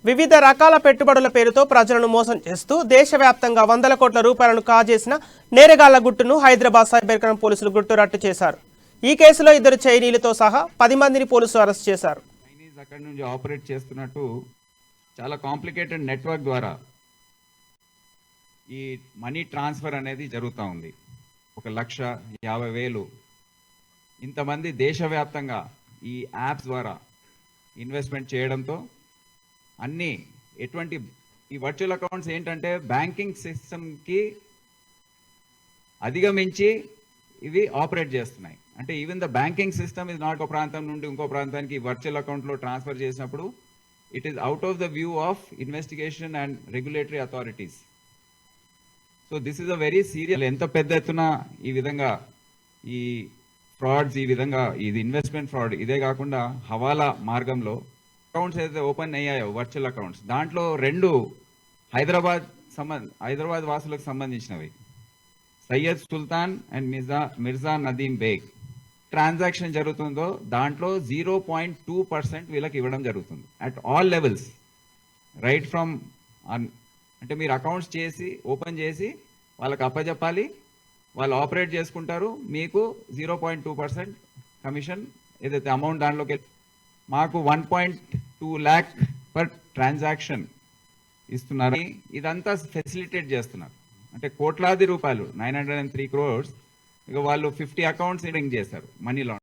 వివిధ రకాల పెట్టుబడుల పేరుతో ప్రజలను మోసం చేస్తూ దేశవ్యాప్తంగా వందల కోట్ల రూపాయలను కాజేసిన నేరగాళ్ల గుట్టును హైదరాబాద్ సైబర్ క్రైమ్ పోలీసులు గుట్టురట్టు చేశారు. ఈ కేసులో 2 చైనీయులతో సహా 10 మందిని పోలీసులు అరెస్ట్ చేశారు. చైనీస్ అక్కడి నుంచి ఆపరేట్ చేస్తున్నట్టు చాలా కాంప్లికేటెడ్ నెట్వర్క్ ద్వారా ఈ మనీ ట్రాన్స్ఫర్ అనేది జరుగుతూ ఉంది. 1,50,000 ఇంతమంది దేశవ్యాప్తంగా ఈ యాప్స్ ద్వారా ఇన్వెస్ట్మెంట్ చేయడంతో అన్ని ఎటువంటి ఈ వర్చువల్ అకౌంట్స్ ఏంటంటే బ్యాంకింగ్ సిస్టమ్కి అధిగమించి ఇవి ఆపరేట్ చేస్తున్నాయి. అంటే even the banking system is not ఒక ప్రాంతం నుండి ఇంకో ప్రాంతానికి వర్చువల్ అకౌంట్లో ట్రాన్స్ఫర్ చేసినప్పుడు it is out of the view of investigation and regulatory authorities. So this is a very serious. ఎంత పెద్ద ఎత్తున ఈ విధంగా ఈ ఫ్రాడ్స్, ఈ విధంగా ఇది ఇన్వెస్ట్మెంట్ ఫ్రాడ్, ఇదే కాకుండా హవాలా మార్గంలో అకౌంట్స్ ఏదైతే ఓపెన్ అయ్యాయో వర్చువల్ అకౌంట్స్, దాంట్లో 2 హైదరాబాద్ వాసులకు సంబంధించినవి, సయ్యద్ సుల్తాన్ అండ్ మిర్జా నదీం బేగ్. ట్రాన్సాక్షన్ జరుగుతుందో దాంట్లో 0.2% వీళ్ళకి ఇవ్వడం జరుగుతుంది at all levels. Right from అంటే మీరు అకౌంట్స్ చేసి ఓపెన్ చేసి వాళ్ళకి అప్పచెప్పాలి, వాళ్ళు ఆపరేట్ చేసుకుంటారు, మీకు 0.2% కమిషన్ ఏదైతే అమౌంట్ దాంట్లోకి మాకు 1.2 lakh పర్ ట్రాన్సాక్షన్ ఇస్తున్నారు. ఇదంతా ఫెసిలిటేట్ చేస్తున్నారు. అంటే కోట్లాది రూపాయలు 903 crores ఇక వాళ్ళు 50 అకౌంట్స్ చేశారు మనీ లాండరింగ్.